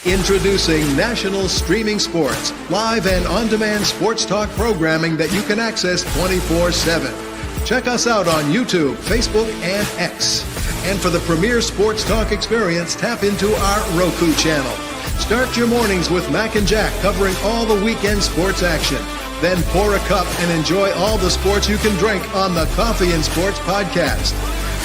Introducing National Streaming Sports, live and on-demand sports talk programming that you can access 24/7. Check us out on YouTube, Facebook, and X. And for the premier sports talk experience, tap into our Roku channel. Start your mornings with Mac and Jack covering all the weekend sports action. Then pour a cup and enjoy all the sports you can drink on the Coffee and Sports podcast.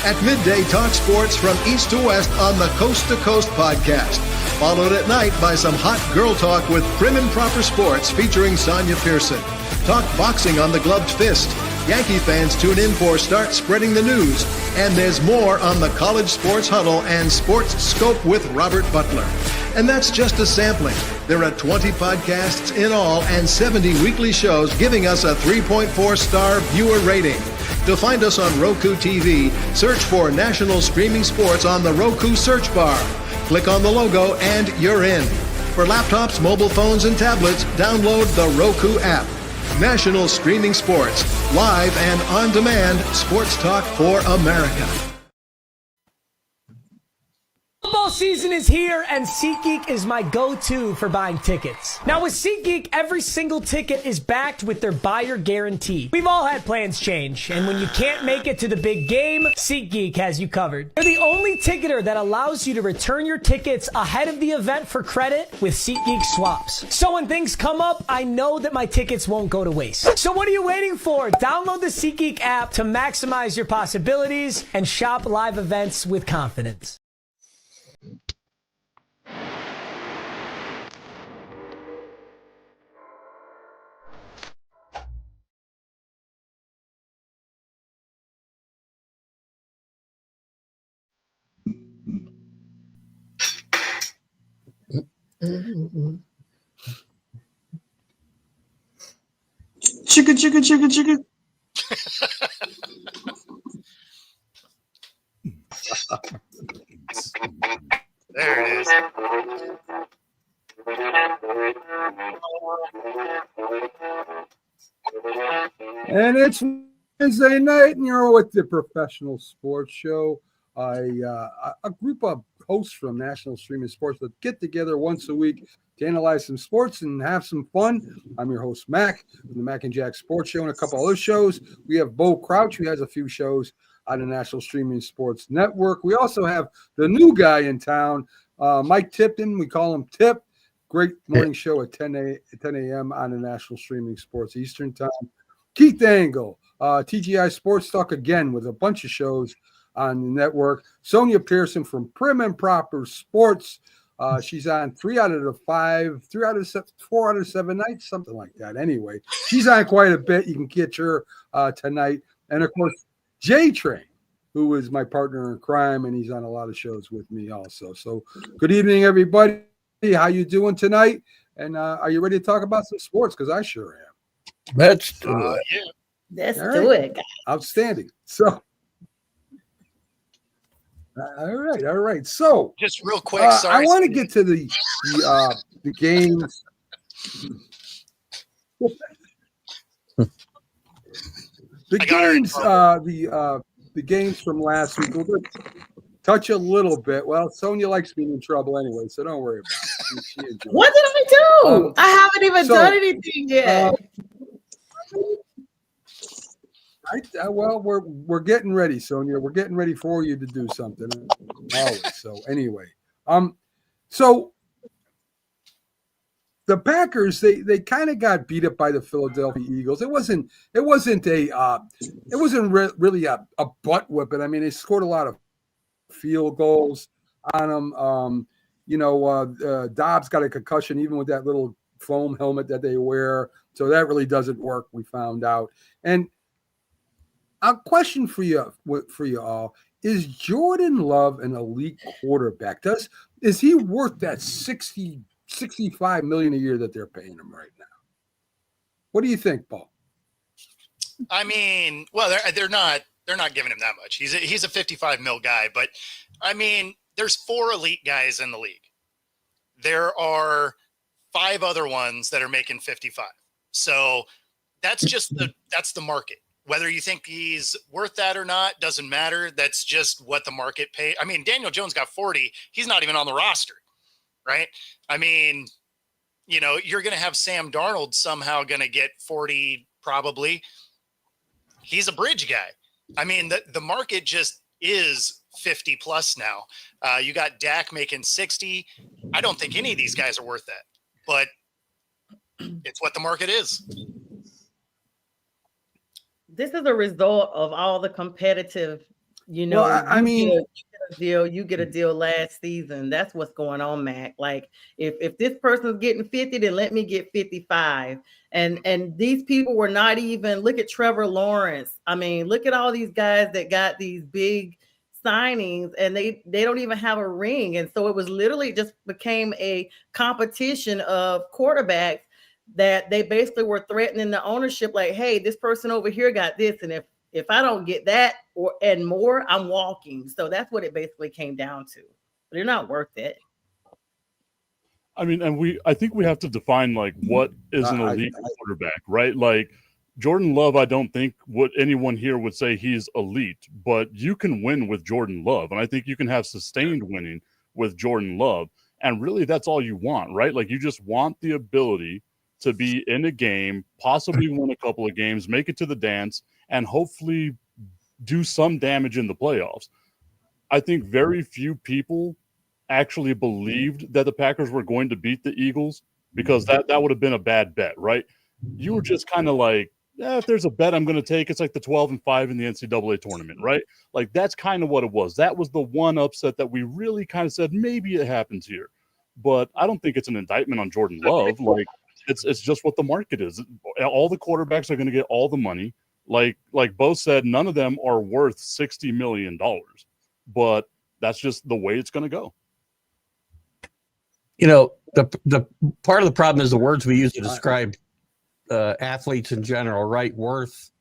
At midday, talk sports from east to west on the Coast to Coast podcast. Followed at night by some hot girl talk with Prim and Proper Sports featuring Sonia Pearson. Talk boxing on the Gloved Fist. Yankee fans tune in for Start Spreading the News. And there's more on the College Sports Huddle and Sports Scope with Robert Butler. And that's just a sampling. There are 20 podcasts in all and 70 weekly shows giving us a 3.4-star viewer rating. To find us on Roku TV, search for National Streaming Sports on the Roku search bar. Click on the logo and you're in. For laptops, mobile phones, and tablets, download the Roku app. National Streaming Sports, live and on demand, sports talk for America. Football season is here, and SeatGeek is my go-to for buying tickets. Now, with SeatGeek, every single ticket is backed with their buyer guarantee. We've all had plans change, and when you can't make it to the big game, SeatGeek has you covered. They're the only ticketer that allows you to return your tickets ahead of the event for credit with SeatGeek swaps. So when things come up, I know that my tickets won't go to waste. So what are you waiting for? Download the SeatGeek app to maximize your possibilities and shop live events with confidence. Chicka, chicka, chicka, chicka. There it is. And it's Wednesday night, and you're with the Professional Sports Show. A group of hosts from National Streaming Sports that get together once a week to analyze some sports and have some fun. I'm your host, Mac, from the Mac and Jack Sports Show and a couple other shows. We have Bo Crouch, who has a few shows on the National Streaming Sports Network. We also have the new guy in town, Mike Tipton. We call him Tip. Great morning show at 10 a.m. on the National Streaming Sports Eastern Time. Keith Angle, TGI Sports Talk again with a bunch of shows on the network. Sonia Pearson from Prim and Proper Sports. She's on 4 out of 7 nights, something like that. Anyway, she's on quite a bit. You can catch her tonight. And, of course, J-Train, who is my partner in crime, and he's on a lot of shows with me also. So good evening, everybody. How you doing tonight? And are you ready to talk about some sports? Because I sure am. Let's do it. Yeah. Let's do it, guys. Outstanding. So, all right. So, Just real quick, sorry. I want to get to the games. The games from last week. We'll just touch a little bit. Well, Sonia likes being in trouble anyway, so don't worry about it. She enjoys it. What did I do? I haven't even done anything yet. Well, we're getting ready, Sonia. We're getting ready for you to do something. Always. So anyway, so the Packers they kind of got beat up by the Philadelphia Eagles. It wasn't really a butt whipping. I mean, they scored a lot of field goals on them. Dobbs got a concussion even with that little foam helmet that they wear, so that really doesn't work. We found out. And a question for you all: is Jordan Love an elite quarterback? Is he worth that 65 million a year that they're paying him right now? What do you think, Paul? I mean, well, they're not giving him that much. He's a 55 mil guy, but I mean, there's 4 elite guys in the league. There are 5 other ones that are making 55. So that's the market. Whether you think he's worth that or not doesn't matter. That's just what the market paid. I mean, Daniel Jones got 40. He's not even on the roster. right? I mean, you know, you're going to have Sam Darnold somehow going to get 40 probably. He's a bridge guy. I mean, the market just is 50 plus now. You got Dak making 60. I don't think any of these guys are worth that, but it's what the market is. This is a result of all the competitive, you know, Well, I mean, you get a deal last season. That's what's going on, Mac. Like if this person's getting 50, then let me get 55. And these people were not even, look at Trevor Lawrence. I mean, look at all these guys that got these big signings and they don't even have a ring. And so it was literally just became a competition of quarterbacks that they basically were threatening the ownership, like, hey, this person over here got this, and if I don't get that and more, I'm walking. So that's what it basically came down to. They're not worth it. I mean, and I think we have to define like what is an elite quarterback, right? Like Jordan Love, I don't think anyone here would say he's elite, but you can win with Jordan Love, and I think you can have sustained winning with Jordan Love, and really that's all you want, right? Like you just want the ability to be in a game, possibly win a couple of games, make it to the dance, and hopefully do some damage in the playoffs. I think very few people actually believed that the Packers were going to beat the Eagles because that would have been a bad bet, right? You were just kind of like, if there's a bet I'm going to take, it's like the 12-5 in the NCAA tournament, right? Like that's kind of what it was. That was the one upset that we really kind of said, maybe it happens here. But I don't think it's an indictment on Jordan Love. Like, it's just what the market is. All the quarterbacks are going to get all the money. Like Bo said, none of them are worth $60 million, but that's just the way it's going to go. You know, the part of the problem is the words we use to describe athletes in general, right? Worth,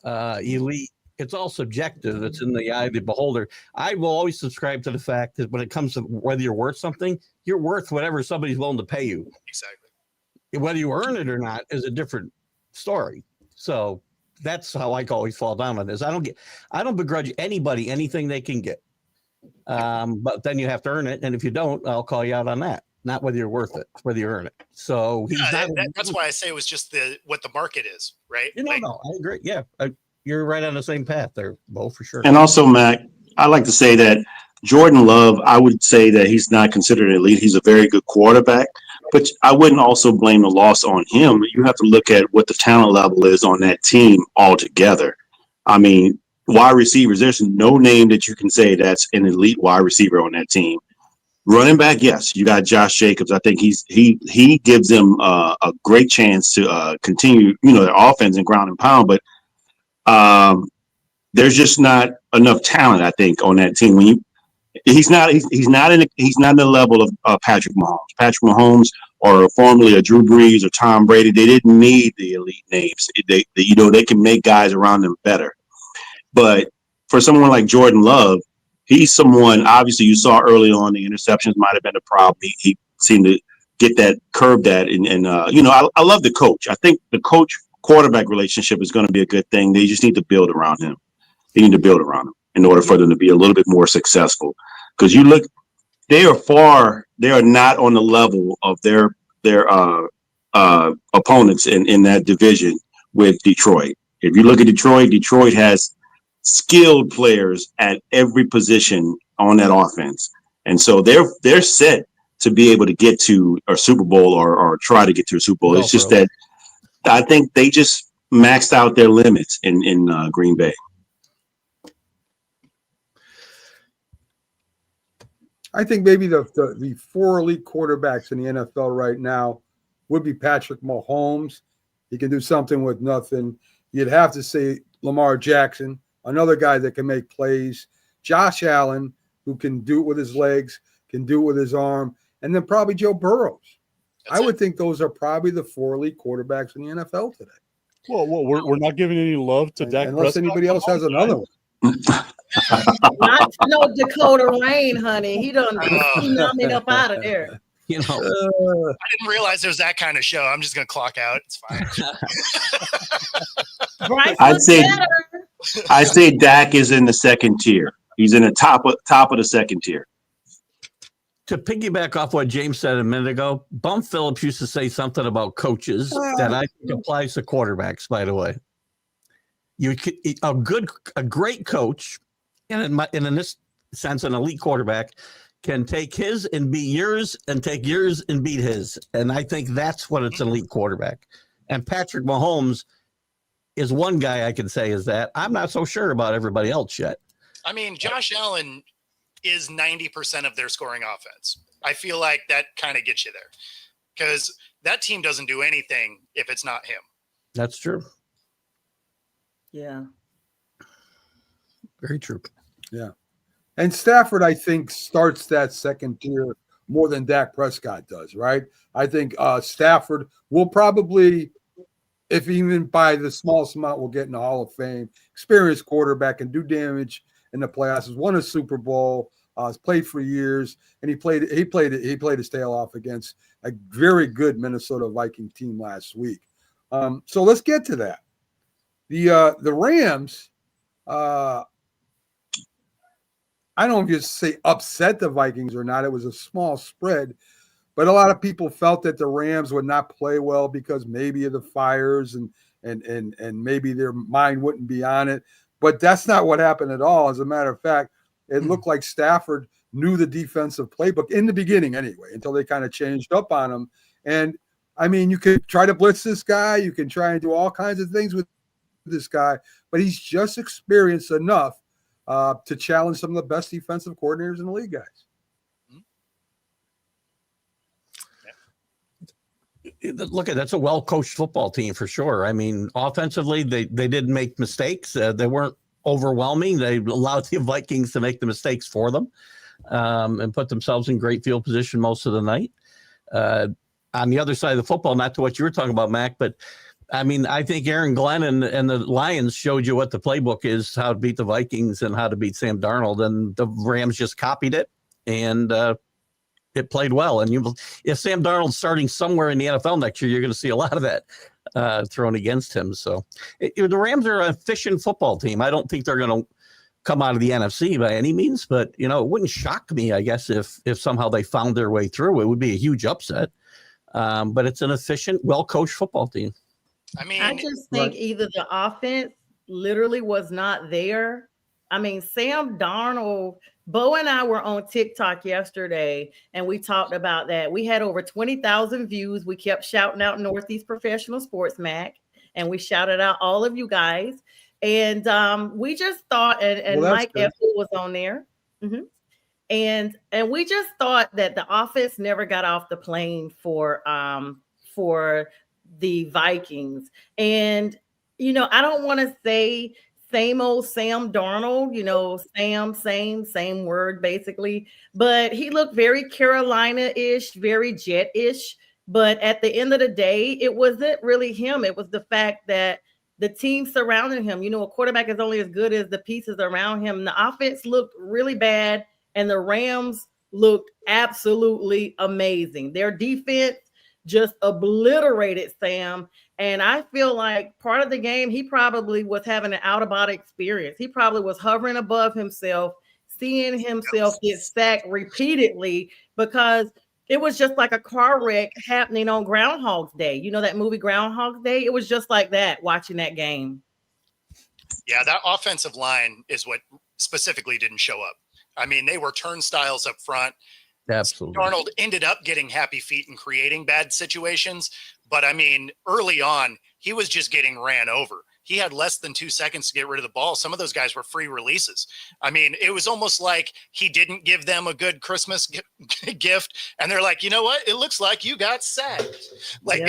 elite. It's all subjective. It's in the eye of the beholder. I will always subscribe to the fact that when it comes to whether you're worth something, you're worth whatever somebody's willing to pay you. Exactly. Whether you earn it or not is a different story. So that's how I always fall down on this. I don't begrudge anybody anything they can get. But then you have to earn it. And if you don't, I'll call you out on that. Not whether you're worth it, whether you earn it. So that's why I say it was just what the market is, right? No, I agree. Yeah. You're right on the same path there, Bo, for sure. And also, Mac, I like to say that Jordan Love, I would say that he's not considered elite. He's a very good quarterback. But I wouldn't also blame the loss on him. You have to look at what the talent level is on that team altogether. I mean, wide receivers, there's no name that you can say that's an elite wide receiver on that team. Running back, yes, you got Josh Jacobs. I think he gives them a great chance to continue, their offense and ground and pound. But there's just not enough talent, I think, on that team. He's not in the level of Patrick Mahomes. Patrick Mahomes or formerly a Drew Brees or Tom Brady, they didn't need the elite names. They can make guys around them better. But for someone like Jordan Love, he's someone, obviously you saw early on the interceptions might have been a problem. He seemed to get that, curb that. And I love the coach. I think the coach quarterback relationship is going to be a good thing. They just need to build around him. They need to build around him in order for them to be a little bit more successful. Because you look, they are not on the level of their opponents in that division with Detroit. If you look at Detroit has skilled players at every position on that offense. And so they're set to be able to get to a Super Bowl or try to get to a Super Bowl. It's just that I think they just maxed out their limits in Green Bay. I think maybe the four elite quarterbacks in the NFL right now would be Patrick Mahomes. He can do something with nothing. You'd have to say Lamar Jackson, another guy that can make plays. Josh Allen, who can do it with his legs, can do it with his arm. And then probably Joe Burrows. I would think those are probably the four elite quarterbacks in the NFL today. Well, we're not giving any love to Dak unless Prescott. Anybody else has another one. Not no Dakota Rain, honey. He done tsunami'd up out of there. I didn't realize there was that kind of show. I'm just gonna clock out. It's fine. I'd say Dak is in the second tier. He's in the top of the second tier. To piggyback off what James said a minute ago, Bum Phillips used to say something about coaches that I think applies to quarterbacks, by the way. A great coach, and in this sense, an elite quarterback, can take his and beat yours and take yours and beat his. And I think that's what it's an elite quarterback. And Patrick Mahomes is one guy I can say is that. I'm not so sure about everybody else yet. I mean, Josh Allen is 90% of their scoring offense. I feel like that kind of gets you there because that team doesn't do anything if it's not him. That's true. Yeah. Very true. Yeah. And Stafford, I think, starts that second tier more than Dak Prescott does, right? I think Stafford will probably, if even by the smallest amount, will get in the Hall of Fame. Experienced quarterback and do damage in the playoffs. Has won a Super Bowl. Has played for years, and he played his tail off against a very good Minnesota Viking team last week. So let's get to that. The Rams. I don't know if you say upset the Vikings or not. It was a small spread, but a lot of people felt that the Rams would not play well because maybe of the fires and maybe their mind wouldn't be on it. But that's not what happened at all. As a matter of fact, it looked like Stafford knew the defensive playbook in the beginning anyway, until they kind of changed up on him. And I mean, you could try to blitz this guy. You can try and do all kinds of things with this guy, but he's just experienced enough to challenge some of the best defensive coordinators in the league, guys. Look, that's a well-coached football team for sure. I mean, offensively, they didn't make mistakes. They weren't overwhelming. They allowed the Vikings to make the mistakes for them and put themselves in great field position most of the night. On the other side of the football, not to what you were talking about, Mac, but I mean, I think Aaron Glenn and the Lions showed you what the playbook is, how to beat the Vikings and how to beat Sam Darnold, and the Rams just copied it, and it played well. And if Sam Darnold's starting somewhere in the NFL next year, you're going to see a lot of that thrown against him. So the Rams are an efficient football team. I don't think they're going to come out of the NFC by any means, but it wouldn't shock me, I guess, if somehow they found their way through. It would be a huge upset. But it's an efficient, well-coached football team. I mean, I just think either the offense literally was not there. I mean, Sam Darnold, Bo and I were on TikTok yesterday, and we talked about that. We had over 20,000 views. We kept shouting out Northeast Professional Sports, Mac, and we shouted out all of you guys. And we just thought, and Mike Ethel was on there. Mm-hmm. And we just thought that the offense never got off the plane for the Vikings. And, I don't want to say same old Sam Darnold, same word basically, but he looked very Carolina-ish, very Jet-ish. But at the end of the day, it wasn't really him. It was the fact that the team surrounding him, a quarterback is only as good as the pieces around him. The offense looked really bad, and the Rams looked absolutely amazing. Their defense just obliterated Sam. And I feel like part of the game, he probably was having an out-of-body experience. He probably was hovering above himself, seeing himself get sacked repeatedly, because it was just like a car wreck happening on Groundhog's Day. You know that movie Groundhog's Day? It was just like that, watching that game. Yeah, that offensive line is what specifically didn't show up. I mean, they were turnstiles up front. Absolutely. Darnold ended up getting happy feet and creating bad situations. But I mean, early on, he was just getting ran over. He had less than 2 seconds to get rid of the ball. Some of those guys were free releases. I mean, it was almost like he didn't give them a good Christmas gift. And they're like, you know what? It looks like you got sacked. Like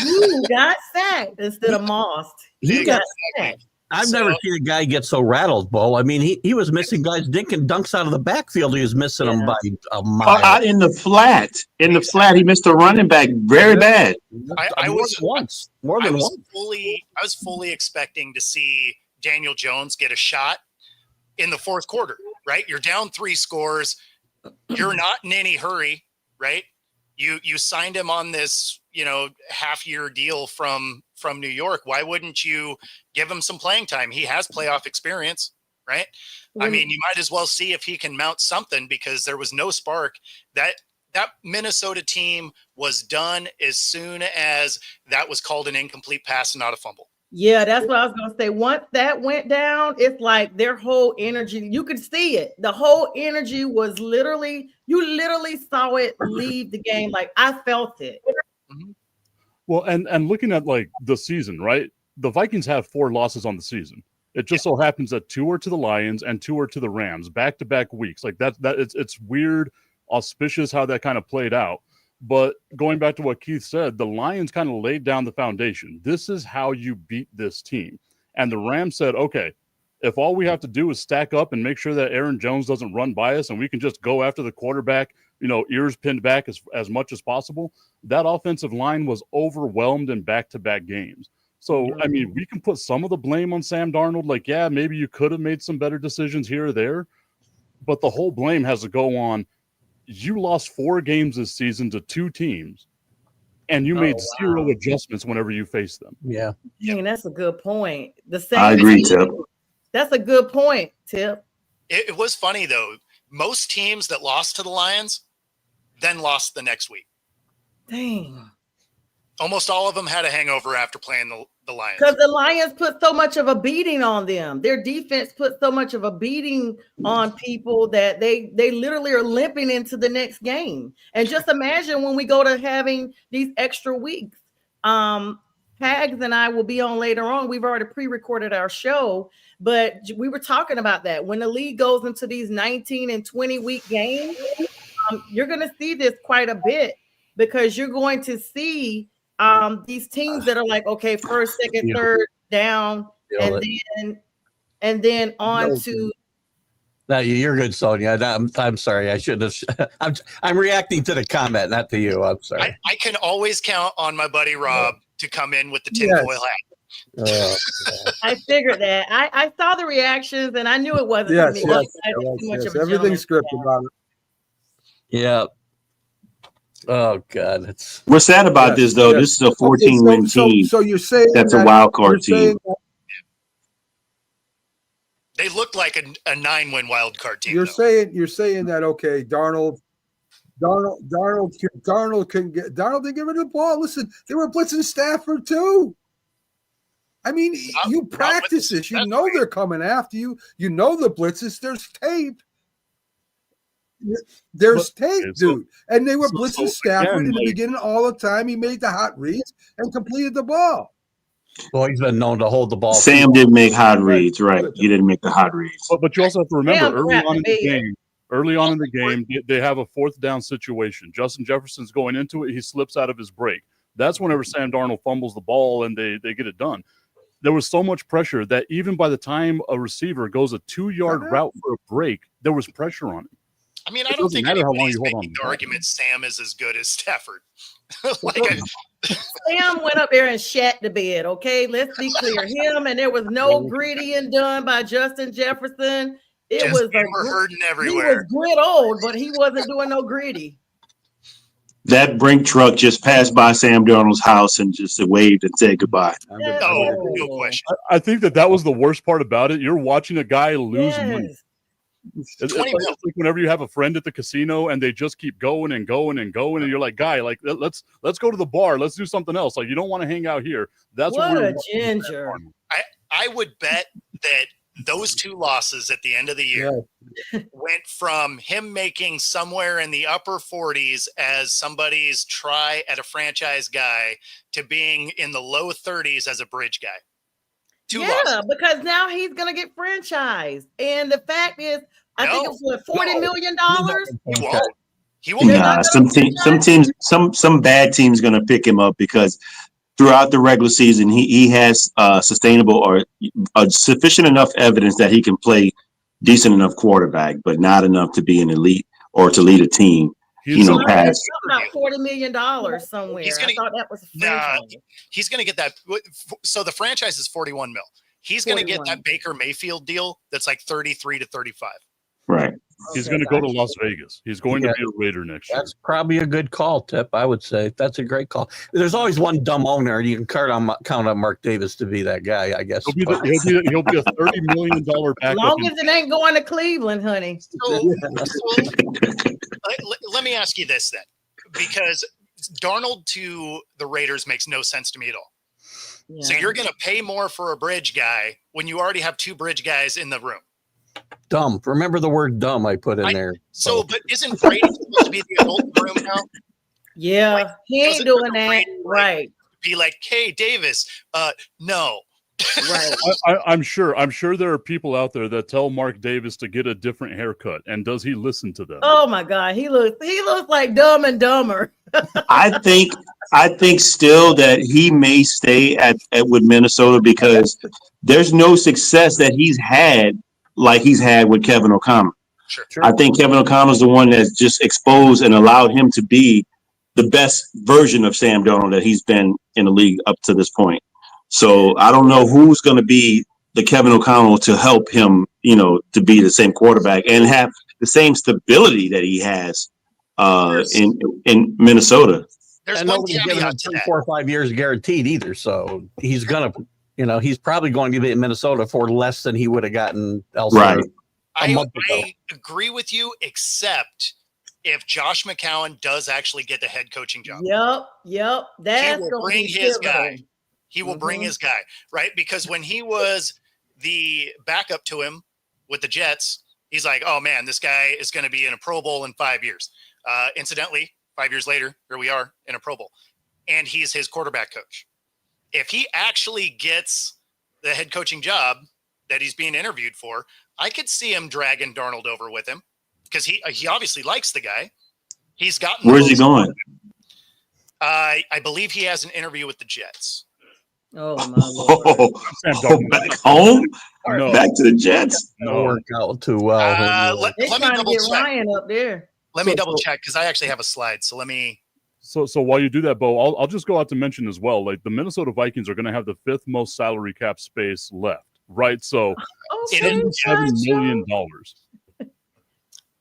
you got sacked instead of mossed. He got sacked. I've never seen a guy get so rattled, Bo. I mean, he was missing guys dinking dunks out of the backfield. He was missing them by a mile. Out in the flat. In the flat, he missed a running back very bad. I was more than once. I was fully expecting to see Daniel Jones get a shot in the fourth quarter, right? You're down 3 scores. You're not in any hurry, right? You signed him on this, half-year deal from New York. Why wouldn't you give him some playing time? He has playoff experience, right? I mean, you might as well see if he can mount something, because there was no spark. That that Minnesota team was done as soon as that was called an incomplete pass and not a fumble. Yeah, that's what I was gonna say. Once that went down, it's like their whole energy, you could see it. The whole energy was literally, you literally saw it leave the game. Like I felt it. Well, and looking at like the season, right? The Vikings have 4 losses on the season. It just so happens that 2 are to the Lions and 2 are to the Rams, back-to-back weeks. Like that it's weird, auspicious how that kind of played out. But going back to what Keith said, the Lions kind of laid down the foundation. This is how you beat this team. And the Rams said, okay, if all we have to do is stack up and make sure that Aaron Jones doesn't run by us and we can just go after the quarterback, ears pinned back as much as possible, that offensive line was overwhelmed in back-to-back games. So, I mean, we can put some of the blame on Sam Darnold. Like, yeah, maybe you could have made some better decisions here or there. But the whole blame has to go on, you lost 4 games this season to 2 teams, and you made 0 adjustments whenever you faced them. Yeah. I mean, that's a good point. The same. I agree, Tip. That's a good point, Tip. It was funny, though. Most teams that lost to the Lions then lost the next week. Dang. Almost all of them had a hangover after playing the Lions. Because the Lions put so much of a beating on them. Their defense put so much of a beating on people that they literally are limping into the next game. And just imagine when we go to having these extra weeks. Pags and I will be on later on. We've already pre-recorded our show, but we were talking about that. When the league goes into these 19 and 20 week games, you're going to see this quite a bit because you're going to see these teams that are like, okay, first, second, third down, and then on to. No, you're good, Sonia. I'm sorry. I shouldn't have. I'm reacting to the comment, not to you. I'm sorry. I can always count on my buddy Rob to come in with the tinfoil hat. I figured that. I saw the reactions and I knew it wasn't for me. Yes. Everything's scripted about it. Yeah. Oh God, it's. We're sad about this though. This is a 14-win team. So you're saying that's a wild card team. They looked like a 9-win wild card team. You're saying that okay, Darnold couldn't give it the ball. Listen, they were blitzing Stafford too. I mean, you practice this. You know they're coming after you. You know the blitzes. There's tape. There's tape, dude. And they were blitzing Stafford in the beginning all the time. He made the hot reads and completed the ball. Well, he's been known to hold the ball. Sam didn't make hot reads, right? He didn't make the hot reads. But you also have to remember early on in the game, they have a 4th down situation. Justin Jefferson's going into it. He slips out of his break. That's whenever Sam Darnold fumbles the ball and they get it done. There was so much pressure that even by the time a receiver goes a 2-yard route for a break, there was pressure on him. I mean, I don't think anybody's making the argument Sam is as good as Stafford. Sam went up there and shat the bed, okay? Let's be clear. Him, and there was no grittying done by Justin Jefferson. It was hurting everywhere. He was grit old, but he wasn't doing no gritty. That brink truck just passed by Sam Darnold's house and just waved and said goodbye. No question. I think that was the worst part about it. You're watching a guy lose money. It's like whenever you have a friend at the casino and they just keep going and going and going, and you're like, guy, like let's go to the bar, let's do something else. Like you don't want to hang out here. That's what a ginger. I would bet that those 2 losses at the end of the year went from him making somewhere in the upper 40s as somebody's try at a franchise guy to being in the low 30s as a bridge guy. 2 losses. Because now he's gonna get franchised, and the fact is, I think it was $40 million. He won't. Nah, some bad team's gonna pick him up because throughout the regular season he has sustainable or sufficient enough evidence that he can play decent enough quarterback, but not enough to be an elite or to lead a team. Pass. About $40 million somewhere. I thought that was he's going to get that. So the franchise is 41 mil. He's going to get that Baker Mayfield deal that's like 33 to 35. Right. He's going to go to Las Vegas. He's going to be a Raider next year. That's probably a good call, Tip. I would say that's a great call. There's always one dumb owner, and you can count on Mark Davis to be that guy, I guess. He'll be a $30 million backup. As long as it ain't going to Cleveland, honey. let me ask you this then, because Darnold to the Raiders makes no sense to me at all. Yeah. So you're going to pay more for a bridge guy when you already have 2 bridge guys in the room. Dumb. Remember the word dumb I put in there. So, but isn't Brady supposed to be the adult in the room now? Yeah, Like, he ain't doing that. Brady, Right. Be like, hey, Davis, no. Right. I'm sure there are people out there that tell Mark Davis to get a different haircut, and does he listen to them? Oh my God, he looks like Dumb and Dumber. I think still that he may stay at with Minnesota because there's no success that he's had like he's had with Kevin O'Connell. Sure. I think Kevin O'Connell's the one that's just exposed and allowed him to be the best version of Sam Darnold that he's been in the league up to this point. So I don't know who's going to be the Kevin O'Connell to help him, to be the same quarterback and have the same stability that he has in Minnesota. There's And one nobody's giving him caveat to 3, that. 4, or 5 years guaranteed either. So he's gonna, he's probably going to be in Minnesota for less than he would have gotten elsewhere. Right. I agree with you, except if Josh McCown does actually get the head coaching job. Yep. That's He will gonna bring be his pivotal. guy. He will bring his guy, right? Because when he was the backup to him with the Jets, he's like, oh man, this guy is going to be in a Pro Bowl in 5 years. Incidentally, 5 years later, here we are in a Pro Bowl. And he's his quarterback coach. If he actually gets the head coaching job that he's being interviewed for, I could see him dragging Darnold over with him because he obviously likes the guy. He's gotten. Where's he going? I believe he has an interview with the Jets. Oh my Lord. Back home? No, Back to the Jets? Don't work out too well. Let They're me trying to double get check. Ryan up there. Let me double check because I actually have a slide. So let me. So while you do that, Bo, I'll just go out to mention as well, like the Minnesota Vikings are going to have the 5th most salary cap space left, right? So Okay, $7 million.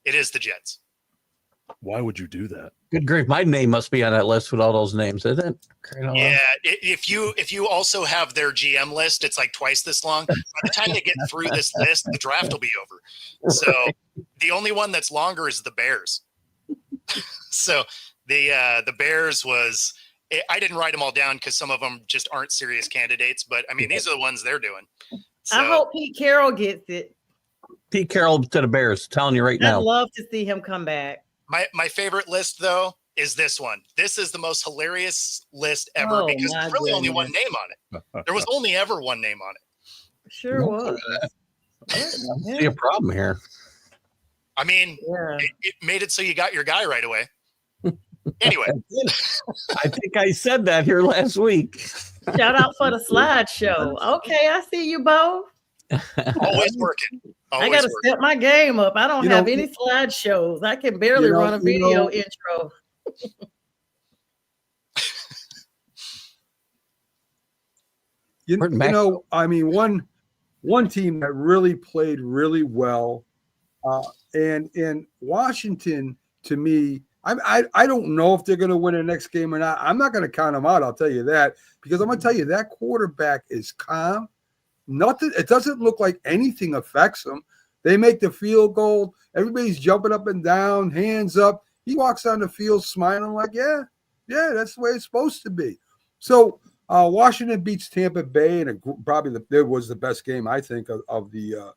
It is the Jets. Why would you do that? Good grief, my name must be on that list with all those names, isn't it? Yeah, if you also have their GM list, it's like twice this long. By the time they get through this list, the draft will be over. So the only one that's longer is the Bears. So the Bears was. I didn't write them all down because some of them just aren't serious candidates. But I mean, these are the ones they're doing. So, I hope Pete Carroll gets it. Pete Carroll to the Bears, telling you right I'd now. love to see him come back. My favorite list though is this one. This is the most hilarious list ever Oh, because my there's really only goodness. one name on it. There was only ever one name on it. Sure was. I see a problem here. I mean, Yeah. it made it so you got your guy right away. Anyway, I think I said that here last week. Shout out for the slideshow. Okay, I see you, Bo. always working. I Always got to working. step my game up. I don't You have know- any slideshows. I can barely You know- run a you video know- intro. Where'd Mac I mean, one team that really played really well, and Washington, to me, I don't know if they're going to win the next game or not. I'm not going to count them out. I'll tell you that because I'm going to tell you that quarterback is calm. Nothing. It doesn't look like anything affects them. They make the field goal. Everybody's jumping up and down, hands up. He walks on the field smiling like, yeah, that's the way it's supposed to be. So Washington beats Tampa Bay, and it was the best game I think of the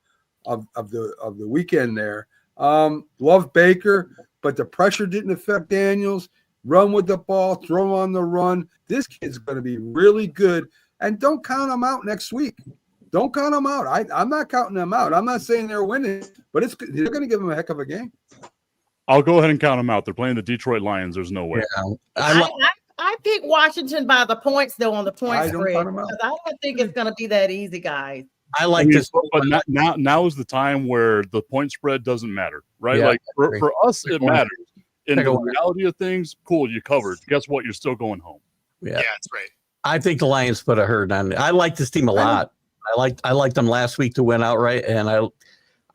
weekend there. Love Baker, but the pressure didn't affect Daniels. Run with the ball, throw on the run. This kid's going to be really good, and don't count him out next week. Don't count them out. I'm not counting them out. I'm not saying they're winning, but they're going to give them a heck of a game. I'll go ahead and count them out. They're playing the Detroit Lions. There's no way. Yeah. I pick Washington by the points, though, on the point I don't spread. count 'em out. Because I don't think it's going to be that easy, guys. I like this. But now is the time where the point spread doesn't matter, right? Yeah, like I agree. for us, it matters. In Take a the winner. reality of things, cool, you covered. Guess what? You're still going home. Mm-hmm. Yeah. Yeah, that's right. I think the Lions put a hurt on. I like this team a lot. I liked them last week to win outright, and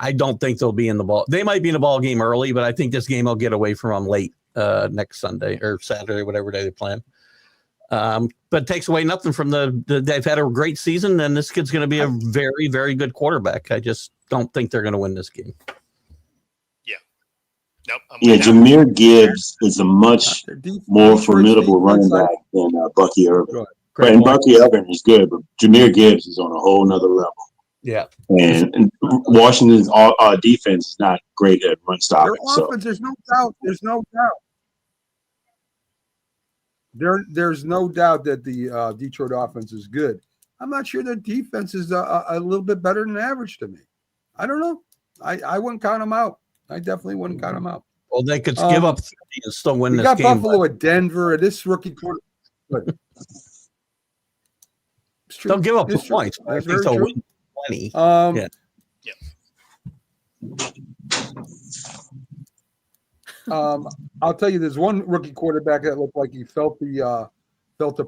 I don't think they'll be in the ball. They might be in the ball game early, but I think this game will get away from them late next Sunday or Saturday, whatever day they plan. But it takes away nothing from they've had a great season, and this kid's going to be a very, very good quarterback. I just don't think they're going to win this game. Nope. I'm Yeah, with that. Jameer Gibbs is a much more Detroit's formidable running defense, back than Bucky Go Irvin. ahead. Great And point. Bucky Irvin is good, but Jameer Gibbs is on a whole nother level. Yeah. And Washington's defense is not great at run Their stopping. So offense, there's no doubt. There's no doubt. There's no doubt that the Detroit offense is good. I'm not sure their defense is a little bit better than average to me. I don't know. I wouldn't count them out. I definitely wouldn't count them out. Well, they could give up 30 and still win We this got game. Buffalo at Denver. This rookie quarter. Don't give up the It's true. points. I That's think very they'll true. win 20. Yeah. I'll tell you, there's one rookie quarterback that looked like he felt the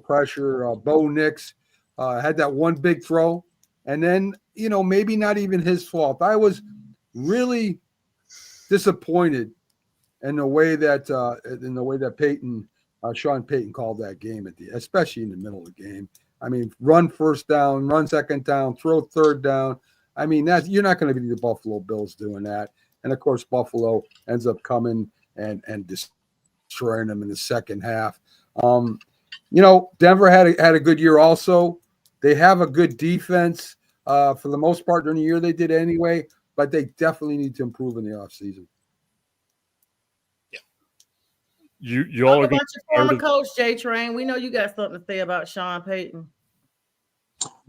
pressure. Bo Nix had that one big throw, and then maybe not even his fault. I was really disappointed in the way that Sean Payton called that game especially in the middle of the game. I mean, run first down, run second down, throw third down. I mean, you're not going to be the Buffalo Bills doing that. And of course, Buffalo ends up coming and destroying them in the second half. Denver had a good year also. They have a good defense for the most part during the year. They did anyway, but they definitely need to improve in the offseason. You all are Talk going about your former coach, J Train. We know you got something to say about Sean Payton.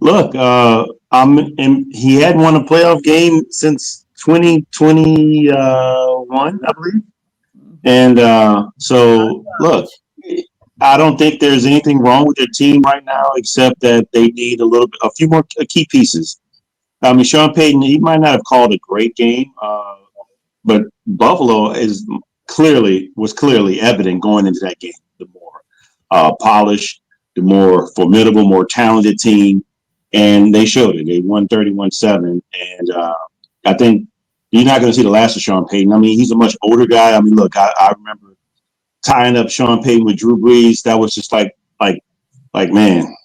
look, he hadn't won a playoff game since 2021, I believe. And so, look, I don't think there's anything wrong with their team right now, except that they need a few more key pieces. I mean, Sean Payton, he might not have called a great game, but Buffalo was clearly evident going into that game. The more polished, the more formidable, more talented team, and they showed it. They won 31-7, and I think you're not going to see the last of Sean Payton. I mean, he's a much older guy. I mean, look, I remember tying up Sean Payton with Drew Brees. That was just like man,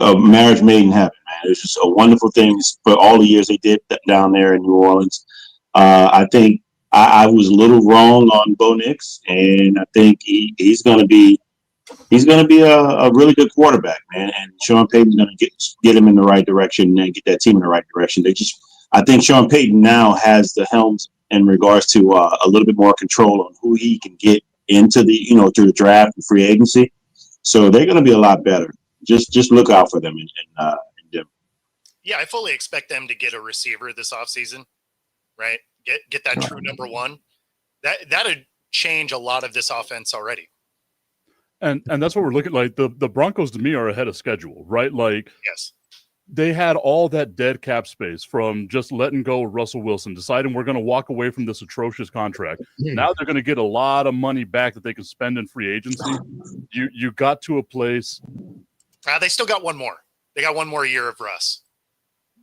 a marriage made in heaven, man. It was just a wonderful thing for all the years they did down there in New Orleans. I think I was a little wrong on Bo Nix, and I think he's going to be a really good quarterback, man. And Sean Payton's going to get him in the right direction and get that team in the right direction. I think Sean Payton now has the helms in regards to a little bit more control on who he can get into through the draft and free agency. So they're going to be a lot better. Just look out for them in Denver. Yeah, I fully expect them to get a receiver this offseason, right? Get that true number one. That'd change a lot of this offense already. and that's what we're looking like. The Broncos to me are ahead of schedule, right? Like, yes, they had all that dead cap space from just letting go of Russell Wilson, deciding we're going to walk away from this atrocious contract. Now they're going to get a lot of money back that they can spend in free agency. You got to a place. They still got one more. They got one more year of Russ.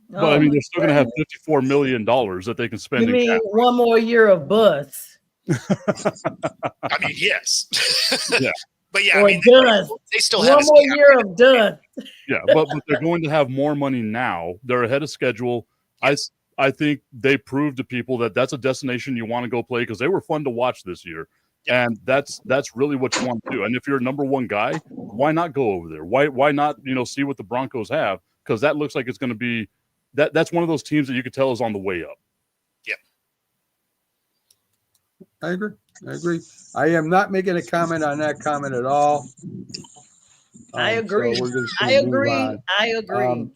But I mean, they're still going to have $54 million that they can spend. You mean one more year of bus? I mean, yes. Yeah. But yeah, Or I mean, dust. they still have One more year of dust. Yeah, but they're going to have more money now. They're ahead of schedule. I think they proved to people that that's a destination you want to go play because they were fun to watch this year. And that's really what you want to do. And if you're a number one guy, why not go over there? Why not, see what the Broncos have? Because that looks like it's going to be that's one of those teams that you could tell is on the way up. Yeah. I agree. I am not making a comment on that comment at all. I agree. So we're just I gonna move agree. on. I agree.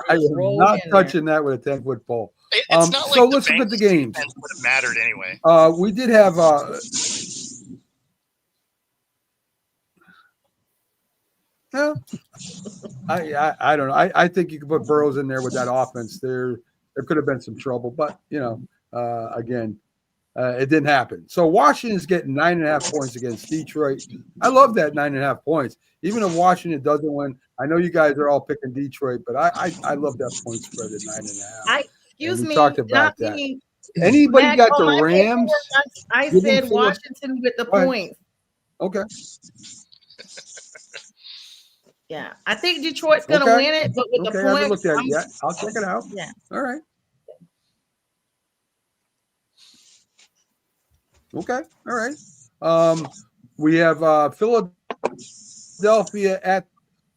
I am not touching that with a 10-foot pole. It's not like so let's look at the Bengals games. defense would have mattered anyway. We did have I don't know. I think you could put Burrows in there with that offense. There could have been some trouble, but again, it didn't happen. So Washington's getting 9.5 points against Detroit. I love that 9.5 points. Even if Washington doesn't win, I know you guys are all picking Detroit, but I love that point spread at 9.5. Excuse me. Talked about that. Me. Anybody Mac, got on the my Rams? paperwork, I Give them said 4. Washington with the Go ahead. points. Okay. Yeah, I think Detroit's going to Okay. win it, but with the I haven't points, looked at it yet. I'll check it out. Yeah. All right. Okay. All right. We have Philadelphia at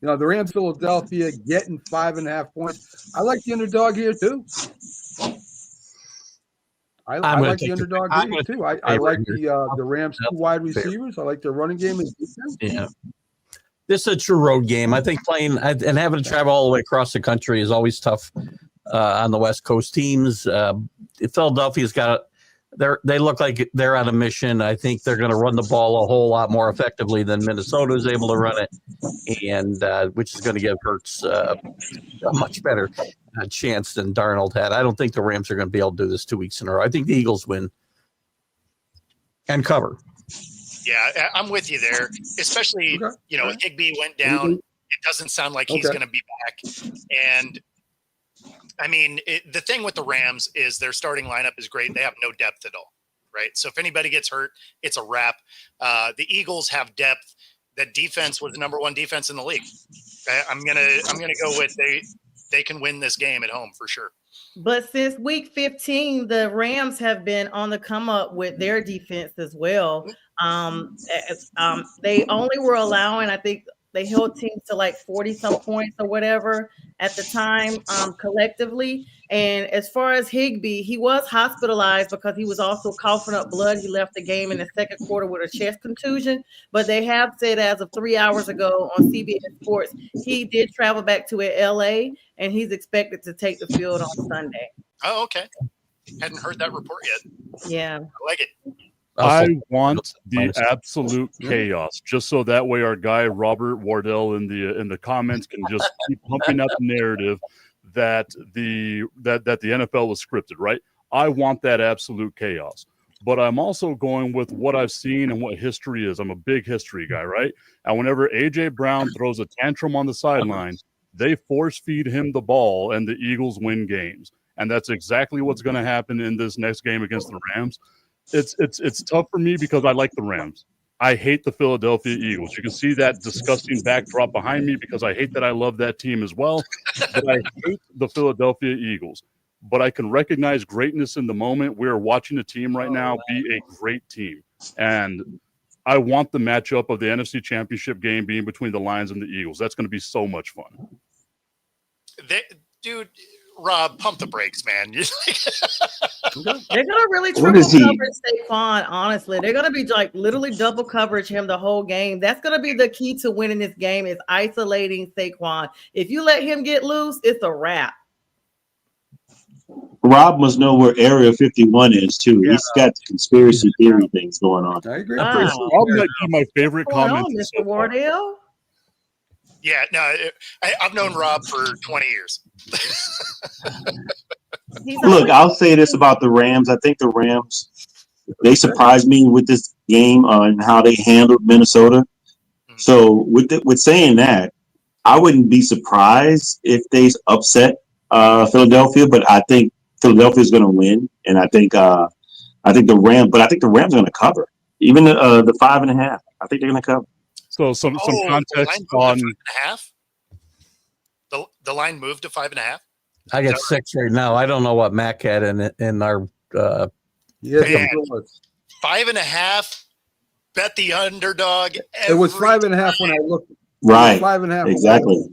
the Rams. Philadelphia getting 5.5 points. I like the underdog here too. I like the underdog here too. I like the Rams 2 wide receivers. I like their running game and defense. Yeah. This is a true road game. I think playing and having to travel all the way across the country is always tough on the West Coast teams. Philadelphia's got they look like they're on a mission. I think they're going to run the ball a whole lot more effectively than Minnesota is able to run it, and which is going to give Hurts a much better chance than Darnold had. I don't think the Rams are going to be able to do this 2 weeks in a row. I think the Eagles win and cover. Yeah, I'm with you there. Especially, Higbee went down. It doesn't sound like he's going to be back. And I mean, the thing with the Rams is their starting lineup is great. They have no depth at all, right? So if anybody gets hurt, it's a wrap. The Eagles have depth. That defense was the number 1 defense in the league. Okay? I'm gonna go with they can win this game at home for sure. But since week 15, the Rams have been on the come up with their defense as well. They only were allowing, I think they held teams to like 40 some points or whatever at the time collectively. And as far as Higbee, he was hospitalized because he was also coughing up blood. He left the game in the second quarter with a chest contusion. But they have said as of 3 hours ago on CBS Sports, he did travel back to LA and he's expected to take the field on Sunday. Oh, okay. Hadn't heard that report yet. Yeah. I like it. I want the absolute chaos, just so that way our guy Robert Wardell in the comments can just keep pumping up the narrative that the NFL was scripted, right? I want that absolute chaos. But I'm also going with what I've seen and what history is. I'm a big history guy, right? And whenever AJ Brown throws a tantrum on the sideline, they force feed him the ball and the Eagles win games. And that's exactly what's going to happen in this next game against the Rams. It's tough for me because I like the Rams. I hate the Philadelphia Eagles. You can see that disgusting backdrop behind me because I hate that I love that team as well. But I hate the Philadelphia Eagles. But I can recognize greatness in the moment. We're watching a team right now be a great team. And I want the matchup of the NFC Championship game being between the Lions and the Eagles. That's going to be so much fun. Dude, Rob, pump the brakes, man. They're gonna really triple coverage Saquon. Honestly, they're gonna be like literally double coverage him the whole game. That's gonna be the key to winning this game is isolating Saquon. If you let him get loose, it's a wrap. Rob must know where Area 51 is too. Yeah. He's got conspiracy theory things going on. I agree. Rob might be my favorite comment. Mr. Wardell. Yeah, no, I've known Rob for 20 years. Look, I'll say this about the Rams. I think the Rams, they surprised me with this game and how they handled Minnesota. So with saying that, I wouldn't be surprised if they upset Philadelphia, but I think Philadelphia is going to win, and I think the Rams are going to cover, even the 5.5. I think they're going to cover. So some context on 5.5. The line moved to 5.5. I got 6 right now. I don't know what Mac had in our. 5.5. Bet the underdog. It was 5.5 when I looked. Right. 5.5. Exactly.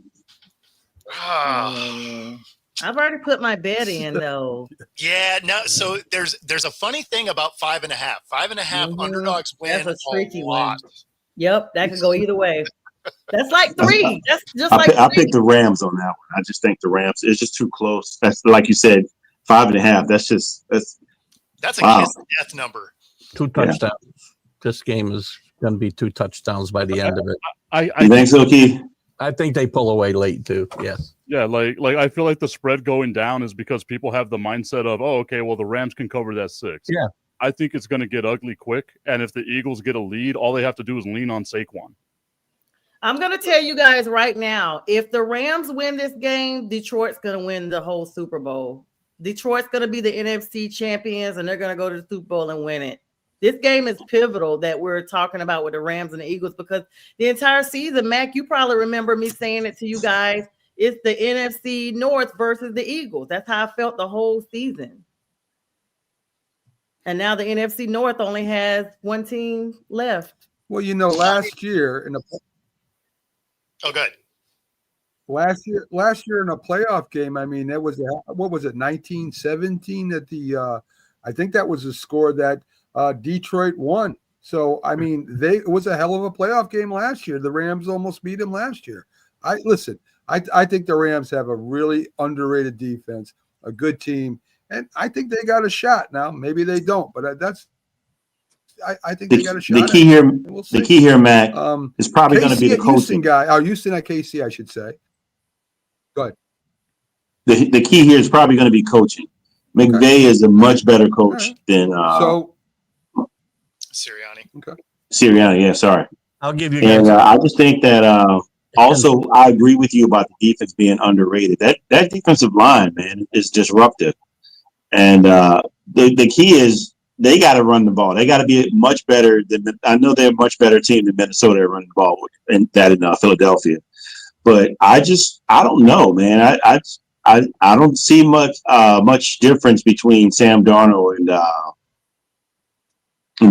I've already put my bet in though. Yeah, no. So there's a funny thing about 5.5. 5.5 underdogs win. That's a tricky lot. one. Yep, that could go either way. That's like 3. That's just I picked the Rams on that one. I just think the Rams. It's just too close. That's like you said, 5.5. That's a kiss death number. 2 touchdowns. Yeah. This game is going to be 2 touchdowns by the end of it. You think so, Keith? I think they pull away late too. Yes. Yeah, like I feel like the spread going down is because people have the mindset of, oh, okay, well the Rams can cover that 6. Yeah. I think it's going to get ugly quick, and if the Eagles get a lead, all they have to do is lean on Saquon. I'm going to tell you guys right now, if the Rams win this game, Detroit's going to win the whole Super Bowl. Detroit's going to be the NFC champions, and they're going to go to the Super Bowl and win it. This game is pivotal that we're talking about with the Rams and the Eagles because the entire season, Mac, you probably remember me saying it to you guys, it's the NFC North versus the Eagles. That's how I felt the whole season. And now the NFC North only has one team left. Well, you know, last year Oh, good. last year in a playoff game, I mean, that was what was it, 1917 at the I think that was the score that Detroit won. So I mean, it was a hell of a playoff game last year. The Rams almost beat them last year. I think the Rams have a really underrated defense, a good team, and I think they got a shot. Now maybe they don't, but I think they got a shot. The key here, Mac, is probably going to be the coaching Houston guy. Oh, Houston at KC, I should say. Go ahead. The key here is probably going to be coaching. McVay is a much better coach than Sirianni. Okay. Sirianni. Yeah, sorry. I'll give you. And I just think that also I agree with you about the defense being underrated. That defensive line, man, is disruptive. And the key is they got to run the ball. They got to be much better than. I know they're a much better team than Minnesota at running the ball in Philadelphia. But I don't know, man. I don't see much difference between Sam Darnold and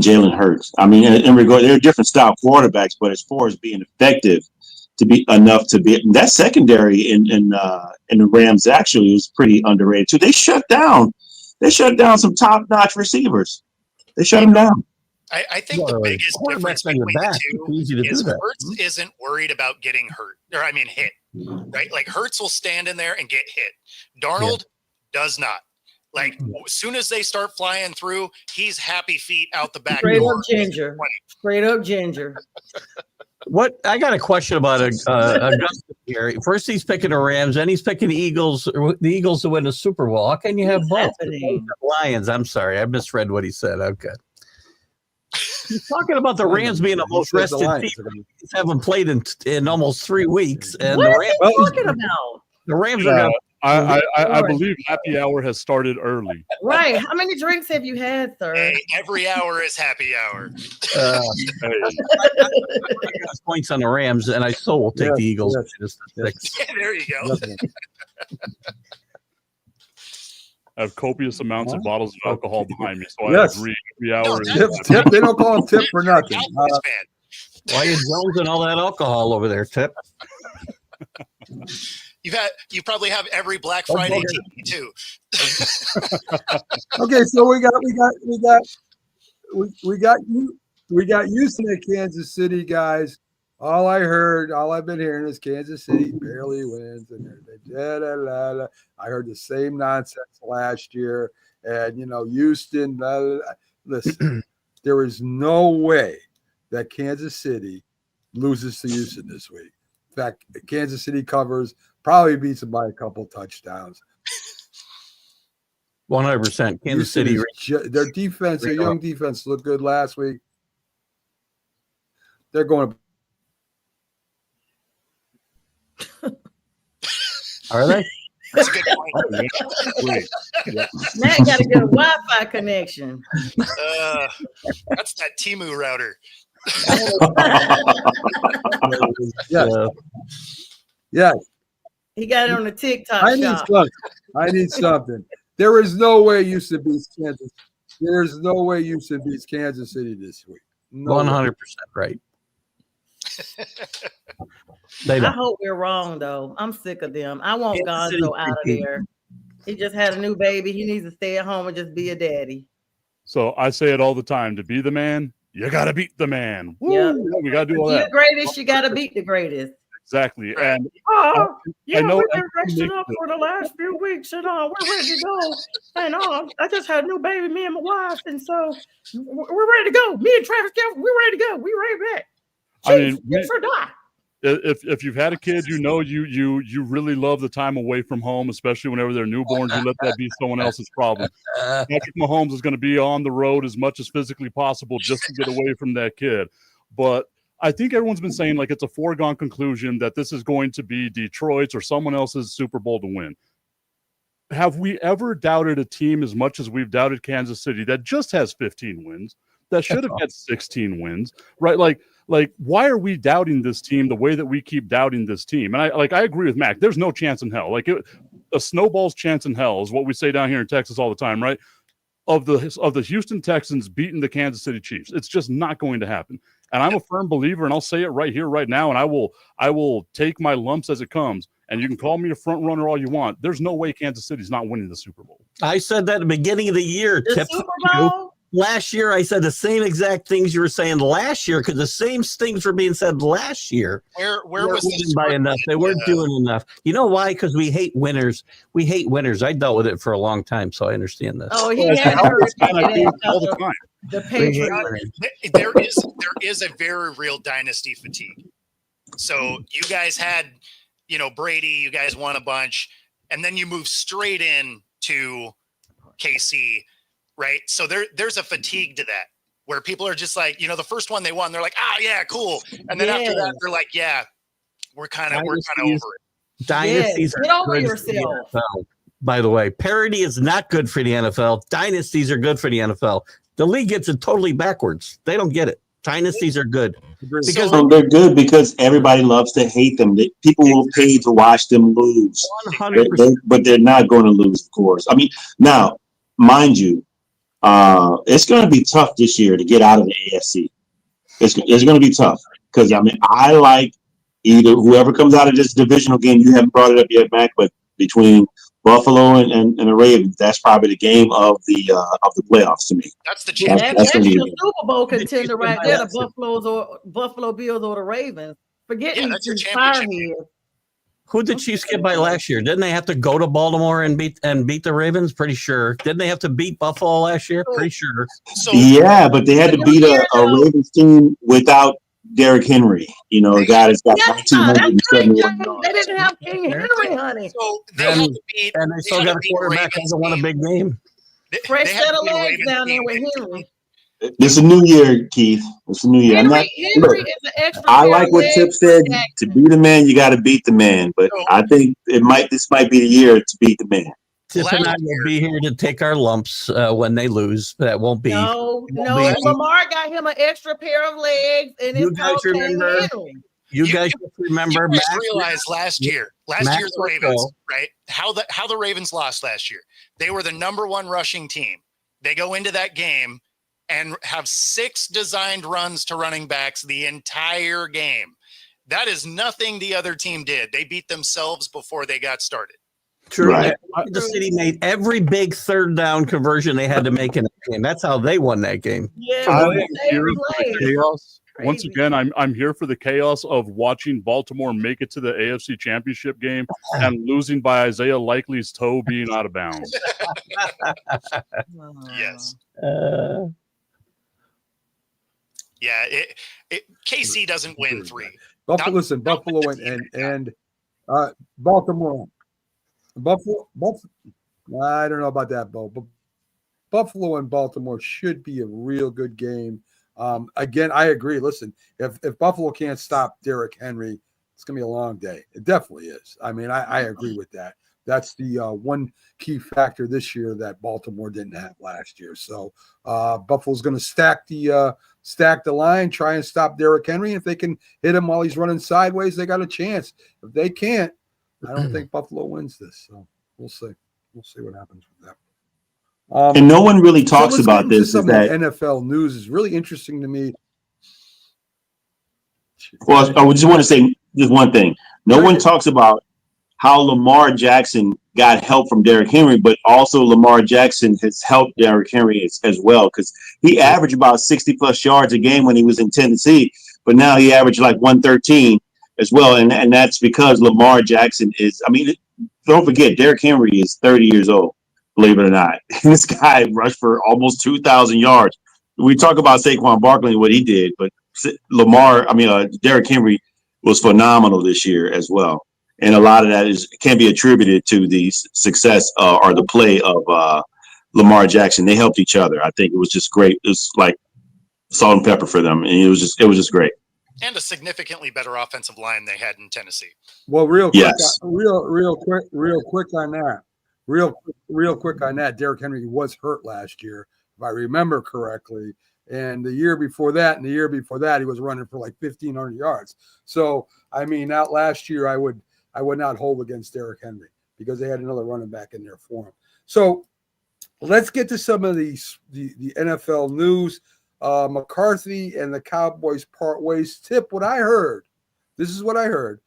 Jalen Hurts. I mean, in regard, they're different style quarterbacks, but as far as being effective to be enough to be that secondary in the Rams actually was pretty underrated too. They shut down some top-notch receivers. They shut them down. I think the biggest difference between the two is Hurts isn't worried about getting hit, right? Like Hurts will stand in there and get hit. Darnold does not. Like as soon as they start flying through, he's happy feet out the back door. Straight up ginger. What I got a question about Augusta here. First, he's picking the Rams, then he's picking the Eagles to win the Super Bowl. How can you have both? Lions. I'm sorry, I misread what he said. Okay. He's talking about the Rams being the most rested team. He's haven't played in almost 3 weeks, and what are you talking about? The Rams are going. I believe happy hour has started early. Right. How many drinks have you had, sir? Hey, every hour is happy hour. I got points on the Rams, and I still will take the Eagles. Yeah, there you go. I have copious amounts of bottles of alcohol behind me, so I agree. Every hour Tip, they don't call him Tip for nothing. Why are you jonesing all that alcohol over there, Tip? You probably have every Black Friday TV too. Okay, so we got Houston at Kansas City, guys. All I've been hearing is Kansas City barely wins, and I heard the same nonsense last year. And Houston. Listen, there is no way that Kansas City loses to Houston this week. In fact, Kansas City covers, probably beats them by a couple touchdowns. 100%. Kansas City. Their defense, their young defense, looked good last week. They're going to. Are they? That's a good point. Matt got to get a Wi-Fi connection. That's that Temu router. Yeah. He got it on the TikTok shop. I need something. There is no way Houston beats Kansas. There's no way Houston beats Kansas City this week. 100% right. I hope we're wrong, though. I'm sick of them. I want Gonzo out of there. He just had a new baby. He needs to stay at home and just be a daddy. So I say it all the time. To be the man, you got to beat the man. Yeah, we got to do all that. You're the greatest. You got to beat the greatest. Exactly. And I know we've been resting up for the last few weeks, and we're ready to go. And I just had a new baby, me and my wife, and so we're ready to go. Me and Travis Kelce, we're ready to go. We're ready back. Chiefs or die. If you've had a kid, you really love the time away from home, especially whenever they're newborns. You let that be someone else's problem. Patrick Mahomes is going to be on the road as much as physically possible just to get away from that kid. But I think everyone's been saying like it's a foregone conclusion that this is going to be Detroit's or someone else's Super Bowl to win. Have we ever doubted a team as much as we've doubted Kansas City that just has 15 wins, that should have had 16 wins, right? Like, why are we doubting this team the way that we keep doubting this team? And I agree with Mac. There's no chance in hell. A snowball's chance in hell is what we say down here in Texas all the time, right? of the Houston Texans beating the Kansas City Chiefs. It's just not going to happen. And I'm a firm believer, and I'll say it right here, right now, and I will take my lumps as it comes. And you can call me a front runner all you want. There's no way Kansas City's not winning the Super Bowl. I said that at the beginning of the year. The Super Bowl? Last year, I said the same exact things you were saying last year because the same things were being said last year. Where They was weren't this by enough? They weren't doing enough. You know why? Because we hate winners. We hate winners. I dealt with it for a long time, so I understand this. Oh, he Well, had it's kind of game all the time. the We hate Patriots. winners. There is a very real dynasty fatigue. So you guys had, Brady, you guys won a bunch, and then you move straight in to KC, right? So there's a fatigue to that where people are just like, the first one they won, they're like, yeah, cool. And then after that, they're like, yeah, we're kind of over it. Dynasties Get are over good for the yourself. NFL, by the way. Parity is not good for the NFL. Dynasties are good for the NFL. The league gets it totally backwards. They don't get it. Dynasties are good. Because they're good because everybody loves to hate them. People will pay to watch them lose. 100%. But they're not going to lose, of course. I mean, now, mind you, it's going to be tough this year to get out of the AFC. It's going to be tough because, I like either whoever comes out of this divisional game. You haven't brought it up yet, Mac, but between Buffalo and the Ravens, that's probably the game of the playoffs to me. That's the Yeah, championship. that's gonna the be- Super Bowl contender right there. The That's Buffalo Bills or the Ravens. Forget Yeah, that's your these championship fireheads. Who did the Chiefs get by last year? Didn't they have to go to Baltimore and beat the Ravens? Pretty sure. Didn't they have to beat Buffalo last year? Pretty sure. So Yeah, but they had to beat a Ravens team without Derrick Henry. A guy that's got Yeah, that's 271 right. yards. They didn't have King Henry, honey. So they had to beat. And they still had got to a beat the quarterback that Ravens hasn't won a team. big game. Fresh They had set to of beat a legs Ravens down there team. with Henry. It's a new year, Keith. It's a new year. Henry Look, is an extra. I pair like of what legs Tip for said. Jackson. To beat a man, you got to beat the man. But I think this might be the year to beat the man. Tip and I Last will be here to take our lumps when they lose. That won't be. No, be- Lamar got him an extra pair of legs, and You it's guys called King remember- Henry. You guys just remember You guys Max? realized last year Max the Ravens, Rocco. right? How the Ravens lost last year. They were the number one rushing team. They go into that game and have 6 designed runs to running backs the entire game. That is nothing the other team did. They beat themselves before they got started. True. Right. The City made every big third down conversion they had to make in that game. That's how they won that game. Yeah, I but am they here for played. the chaos. Once Crazy. again, I'm here for the chaos of watching Baltimore make it to the AFC Championship game and losing by Isaiah Likely's toe being out of bounds. Yes. Uh, Yeah. KC doesn't win 3. Buffalo, listen, not Buffalo with the team and Baltimore. Buffalo. I don't know about that, Bo, but Buffalo and Baltimore should be a real good game. Again, I agree. Listen, if Buffalo can't stop Derrick Henry, it's gonna be a long day. It definitely is. I mean, I agree with that. That's the one key factor this year that Baltimore didn't have last year. So Buffalo's going to stack the line, try and stop Derrick Henry. If they can hit him while he's running sideways, they got a chance. If they can't, I don't think Buffalo wins this. So we'll see. We'll see what happens with that. And no one really talks let's about get into this. Is some that of the NFL news is really interesting to me. Well, I would just want to say just one thing. No one talks about how Lamar Jackson got help from Derrick Henry, but also Lamar Jackson has helped Derrick Henry as well, because he averaged about 60-plus yards a game when he was in Tennessee, but now he averaged like 113 as well, and that's because Lamar Jackson is – I mean, don't forget, Derrick Henry is 30 years old, believe it or not. This guy rushed for almost 2,000 yards. We talk about Saquon Barkley and what he did, but Derrick Henry was phenomenal this year as well. And a lot of that can be attributed to the success or the play of Lamar Jackson. They helped each other. I think it was just great. It was like salt and pepper for them, and it was just great. And a significantly better offensive line they had in Tennessee. Well, real quick on that. Derrick Henry was hurt last year, if I remember correctly. And the year before that, he was running for like 1,500 yards. So, I mean, out last year, I would not hold against Derrick Henry because they had another running back in there for him. So, let's get to some of the NFL news. McCarthy and the Cowboys part ways. Tip, what I heard. This is what I heard.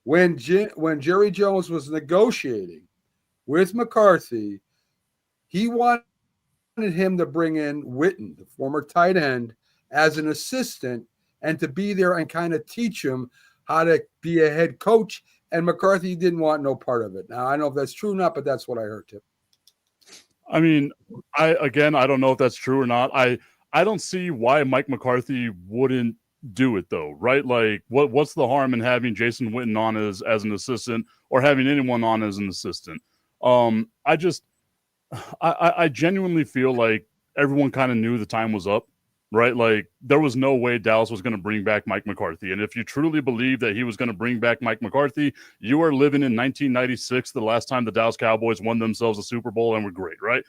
When Jerry Jones was negotiating with McCarthy, he wanted him to bring in Witten, the former tight end, as an assistant and to be there and kind of teach him how to be a head coach. And McCarthy didn't want no part of it. Now, I don't know if that's true or not, but that's what I heard, Tip. I mean, I don't know if that's true or not. I don't see why Mike McCarthy wouldn't do it though, right? Like, what's the harm in having Jason Witten on as an assistant or having anyone on as an assistant? I genuinely feel like everyone kind of knew the time was up, right? Like, there was no way Dallas was going to bring back Mike McCarthy. And if you truly believe that he was going to bring back Mike McCarthy, you are living in 1996, the last time the Dallas Cowboys won themselves a Super Bowl and were great, right?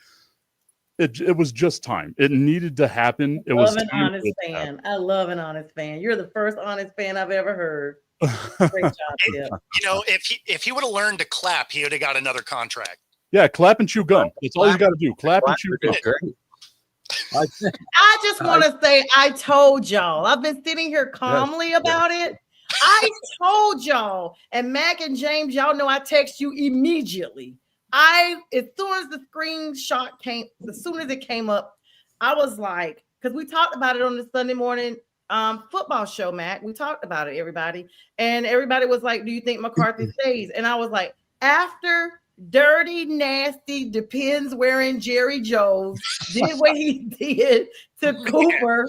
It was just time. It needed to happen. It was an honest fan. I love an honest fan. You're the first honest fan I've ever heard. Great job, Tip. You know, if he would have learned to clap, he would have got another contract. Yeah, clap and chew gum. That's all you got to do. Clap and chew gum. I just want to say I told y'all. I've been sitting here calmly about it. I told y'all. And Mac and James, y'all know I text you immediately. As soon as the screenshot came, as soon as it came up, I was like, because we talked about it on the Sunday morning football show, Mac. We talked about it, everybody. And everybody was like, do you think McCarthy stays? And I was like, after dirty, nasty, depends wearing Jerry Jones did what he did to Cooper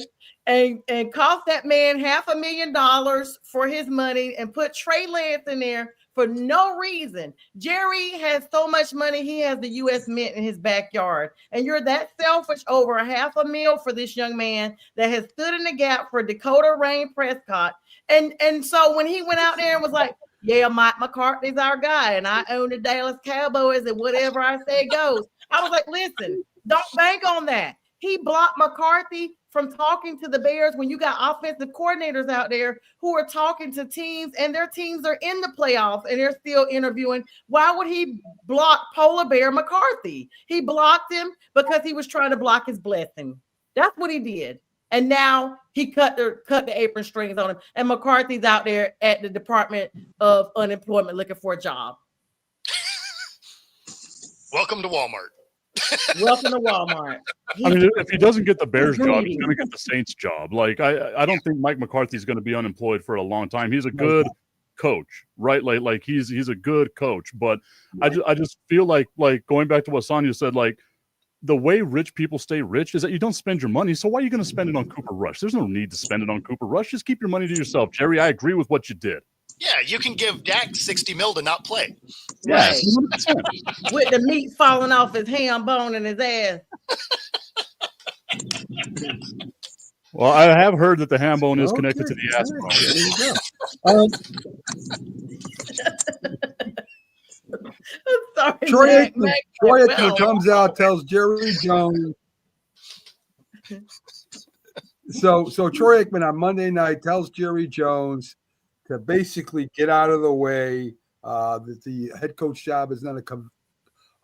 and cost that man $500,000 for his money and put Trey Lance in there for no reason. Jerry has so much money, he has the U.S. Mint in his backyard. And you're that selfish over $500,000 for this young man that has stood in the gap for Dakota Rain Prescott. And so when he went out there and was like, yeah, Mike McCarthy's our guy, and I own the Dallas Cowboys, and whatever I say goes. I was like, listen, don't bank on that. He blocked McCarthy from talking to the Bears when you got offensive coordinators out there who are talking to teams, and their teams are in the playoffs, and they're still interviewing. Why would he block Polar Bear McCarthy? He blocked him because he was trying to block his blessing. That's what he did. And now he cut the apron strings on him. And McCarthy's out there at the Department of Unemployment looking for a job. Welcome to Walmart. Welcome to Walmart. I mean, if he doesn't get the Bears job, he's going to get the Saints job. Like, I don't think Mike McCarthy's going to be unemployed for a long time. He's a good coach, right? Like he's a good coach. But I just feel like going back to what Sonia said, like, the way rich people stay rich is that you don't spend your money. So why are you going to spend it on Cooper Rush? There's no need to spend it on Cooper Rush. Just keep your money to yourself. Jerry, I agree with what you did. Yeah, you can give Dak $60 million to not play. Yeah, right. With the meat falling off his ham bone and his ass. Well, I have heard that the ham bone is connected to the ass bone. There you go. Sorry, Troy Mac, Aikman comes out, tells Jerry Jones. So Troy Aikman on Monday night tells Jerry Jones to basically get out of the way. That the head coach job is not a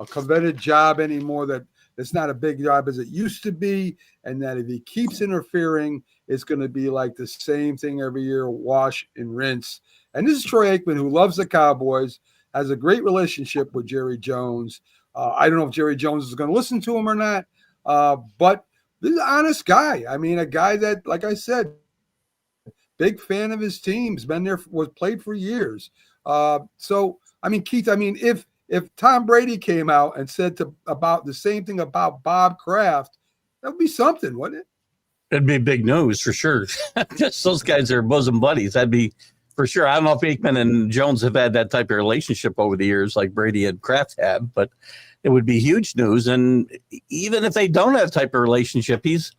coveted job anymore. That it's not a big job as it used to be, and that if he keeps interfering, it's going to be like the same thing every year: wash and rinse. And this is Troy Aikman, who loves the Cowboys, has a great relationship with Jerry Jones. I don't know if Jerry Jones is going to listen to him or not, but this is an honest guy. I mean, a guy that, like I said, big fan of his teams, been there, was played for years. So, I mean, Keith, I mean, if Tom Brady came out and said about the same thing about Bob Kraft, that would be something, wouldn't it? It'd be big news for sure. Just those guys are bosom buddies. That'd be for sure. I don't know if Aikman and Jones have had that type of relationship over the years like Brady and Kraft had, but it would be huge news. And even if they don't have type of relationship, he's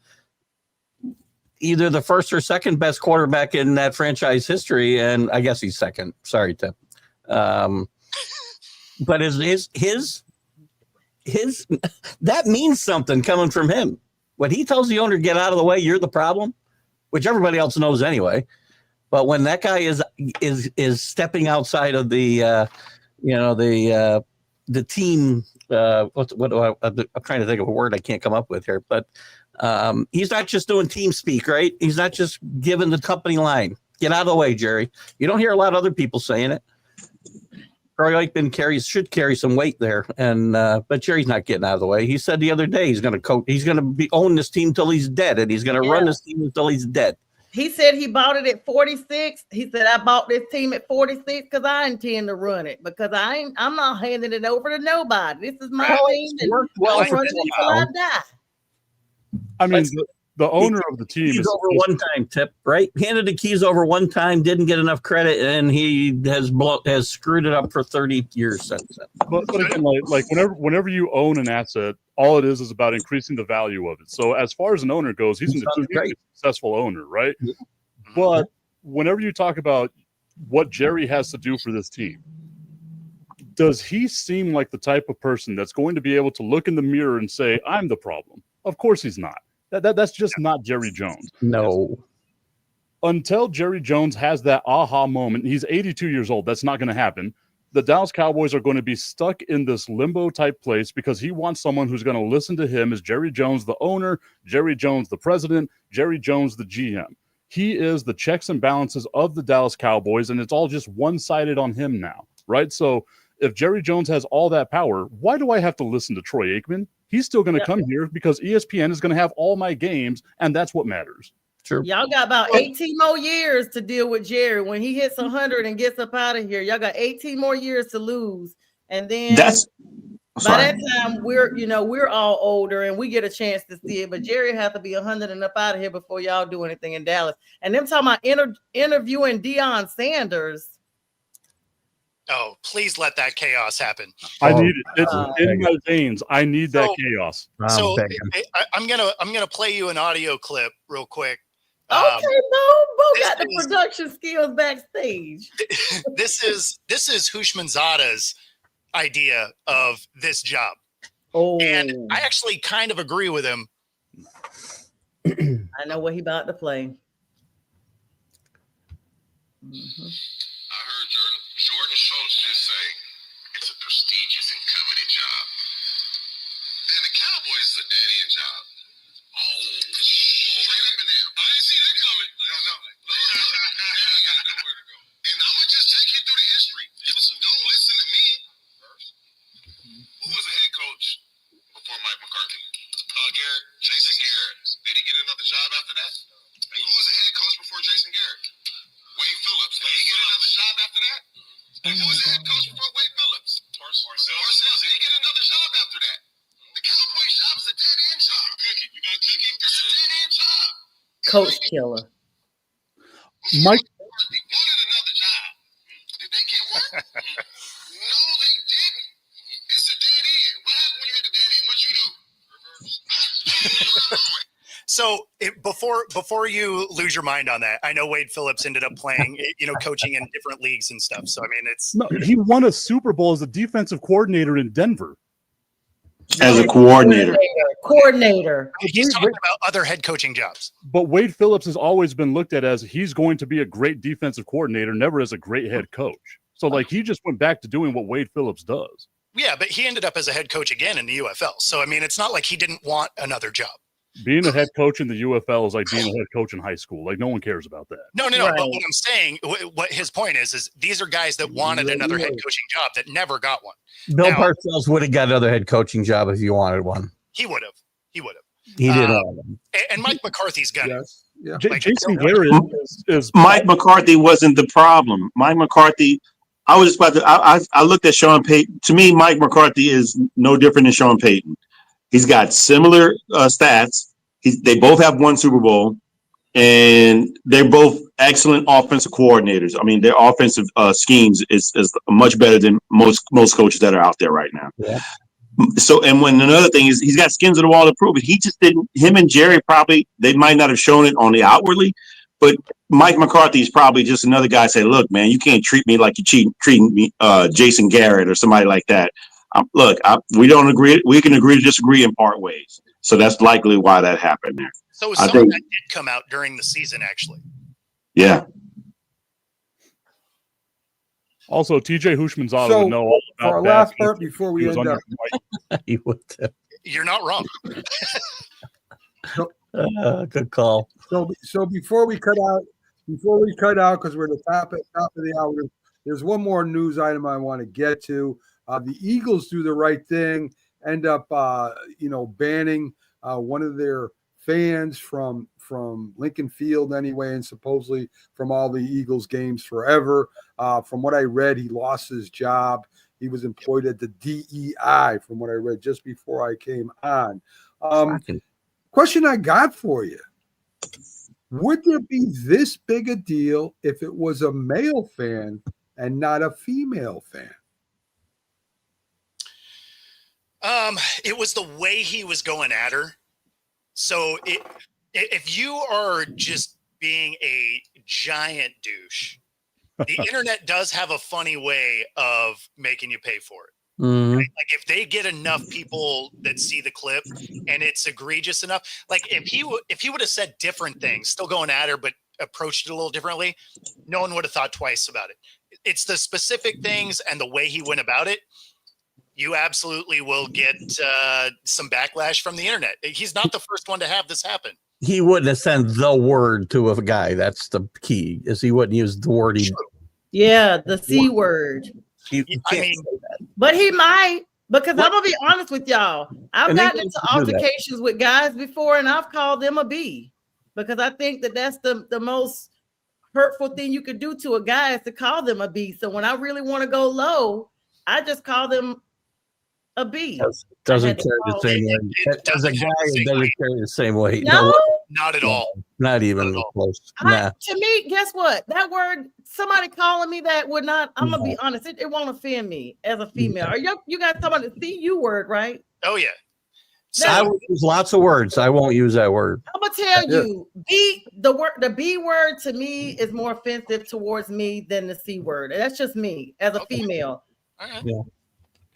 either the first or second best quarterback in that franchise history. And I guess he's second. Sorry, Tim. But his that means something coming from him. When he tells the owner to get out of the way, you're the problem, which everybody else knows anyway. But when that guy is stepping outside of the the team. I'm trying to think of a word I can't come up with here, but he's not just doing team speak, right? He's not just giving the company line. Get out of the way, Jerry. You don't hear a lot of other people saying it. Troy Aikman should carry some weight there, and but Jerry's not getting out of the way. He said the other day he's going to coach. He's going to be own this team till he's dead, and he's going to run this team until he's dead. He said he bought it at 46. He said, I bought this team at 46 because I intend to run it, because I'm not handing it over to nobody. This is my team, and well I'm running it till I die. I mean, the owner of the team is over one time, Tip, right? Handed the keys over one time, didn't get enough credit, and he has screwed it up for 30 years since then. But again, like whenever you own an asset, all it is about increasing the value of it. So as far as an owner goes, he's a successful owner, right? Yeah. But whenever you talk about what Jerry has to do for this team, does he seem like the type of person that's going to be able to look in the mirror and say, I'm the problem? Of course he's not. That's just not Jerry Jones. No. Until Jerry Jones has that aha moment, he's 82 years old. That's not going to happen. The Dallas Cowboys are going to be stuck in this limbo type place because he wants someone who's going to listen to him as Jerry Jones, the owner, Jerry Jones, the president, Jerry Jones, the GM. He is the checks and balances of the Dallas Cowboys, and it's all just one-sided on him now, right? So if Jerry Jones has all that power, why do I have to listen to Troy Aikman? He's still going to come here because ESPN is going to have all my games, and that's what matters. Sure. Y'all got about 18 more years to deal with Jerry. When he hits 100 and gets up out of here, y'all got 18 more years to lose. And then by that time, we're all older and we get a chance to see it. But Jerry has to be 100 and up out of here before y'all do anything in Dallas. And them talking about interviewing Deion Sanders. Oh, please let that chaos happen. I need it. It's in my veins. I need that chaos. So I'm gonna play you an audio clip real quick. Okay, Bo got the production skills backstage. This is Hushmanzada's idea of this job. Oh, and I actually kind of agree with him. I know what he about to play. Mm-hmm. I heard Jordan Schultz just say it's a prestigious and coveted job. And the Cowboys is a dead-end job. Oh, straight up and down. I didn't see that coming. No. And I'm going to just take you through the history. Don't listen to me first. Who was the head coach before Mike McCarthy? Jason Garrett. Did he get another job after that? And who was the head coach before Jason Garrett? Wade Phillips. Did he get another job after that? And who was the head coach before Wade Phillips? Parcells. Did he get another job after that? The Cowboys job is a dead-end job. You got cooking? It's a dead-end job. Coach killer. Mike. They wanted another job. Did they get one? No, they didn't. It's a dead end. What happened when you hit the dead end? What you do? So before you lose your mind on that, I know Wade Phillips ended up playing, coaching in different leagues and stuff. So, I mean, he won a Super Bowl as a defensive coordinator in Denver. As a coordinator. He's talking about other head coaching jobs. But Wade Phillips has always been looked at as he's going to be a great defensive coordinator, never as a great head coach. So, he just went back to doing what Wade Phillips does. Yeah, but he ended up as a head coach again in the UFL. So, I mean, it's not like he didn't want another job. Being a head coach in the UFL is like being a head coach in high school. No one cares about that. No. Right. But what I'm saying, what his point is these are guys that wanted another head coaching job that never got one. Bill Parcells would have got another head coaching job if you wanted one. He would have. He didn't. And Mike McCarthy's got it. Yeah. Jason Garrett is Mike McCarthy wasn't the problem. Mike McCarthy, I was just about to. I looked at Sean Payton. To me, Mike McCarthy is no different than Sean Payton. He's got similar stats. They both have won Super Bowl, and they're both excellent offensive coordinators. I mean, their offensive schemes is much better than most coaches that are out there right now. Yeah. So, and when another thing is, he's got skins on the wall to prove it. He just didn't. Him and Jerry they might not have shown it on the outwardly, but Mike McCarthy is probably just another guy say, "Look, man, you can't treat me like you treating me, Jason Garrett or somebody like that." We don't agree. We can agree to disagree and part ways. So that's likely why that happened there. So some of that did come out during the season, actually. Yeah. Also, TJ Hushmanzada would know all for our bad last answer. part before we He was end under up. Mike. He would. You're not wrong. Good call. So before we cut out, because we're at the top of the hour, there's one more news item I want to get to. The Eagles do the right thing, end up banning one of their fans from Lincoln Field anyway, and supposedly from all the Eagles games forever. From what I read, he lost his job. He was employed at the DEI, from what I read just before I came on. Question I got for you. Would there be this big a deal if it was a male fan and not a female fan? It was the way he was going at her. So if you are just being a giant douche, the internet does have a funny way of making you pay for it. Mhm. Right? Like if they get enough people that see the clip and it's egregious enough, like if he would have said different things, still going at her, but approached it a little differently, no one would have thought twice about it. It's the specific things and the way he went about it. You absolutely will get some backlash from the internet. He's not the first one to have this happen. He wouldn't have sent the word to a guy. That's the key, is he wouldn't use the word. Yeah, the C word. I mean, But he might, because I'm gonna be honest with y'all. I've And they gotten need into to do that. altercations with guys before, and I've called them a B, because I think that's the most hurtful thing you could do to a guy is to call them a B. So when I really want to go low, I just call them a B. Doesn't carry the same weight. it As a doesn't guy, have the it same doesn't weight. carry the same weight. No, Not at all. Not even Not at all. close. Nah. to me, guess what? That word, somebody calling me that would not. I'm gonna be honest. It won't offend me as a female. Are you guys talking about the CU word, right? Oh yeah. I So would use lots of words. I won't use that word. I'm gonna tell you, the B word to me is more offensive towards me than the C word. And that's just me as a female. all right.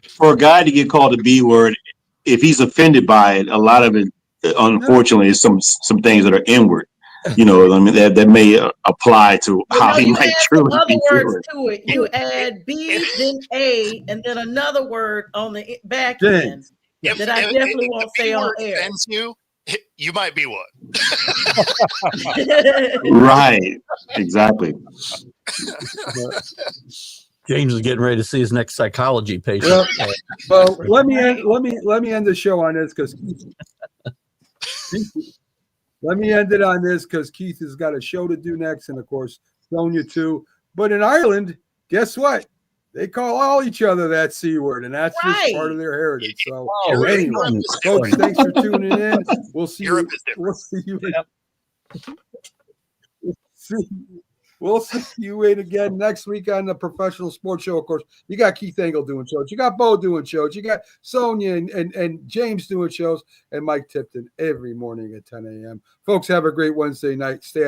For a guy to get called a B word, if he's offended by it, a lot of it, unfortunately, is some things that are inward. You know, I mean, that may apply to how he you might add truly some other be words feeling. to it. You add B, then A, and then another word on the back Dang. end that I definitely if won't the say on B-word air. offends you, you might be one. Right. Exactly. James is getting ready to see his next psychology patient. Well, let me end the show on this because let me end it on this because Keith has got a show to do next, and of course Sonia too. But in Ireland, guess what? They call all each other that C word, and that's just Right. part of their heritage. So Oh, anyway, really? folks, thanks for tuning in. We'll see you. Europe is different. We'll see you. We'll see you in again next week on the Professional Sports Show. Of course, you got Keith Engel doing shows. You got Bo doing shows. You got Sonia and James doing shows, and Mike Tipton every morning at 10 a.m. Folks, have a great Wednesday night. Stay out of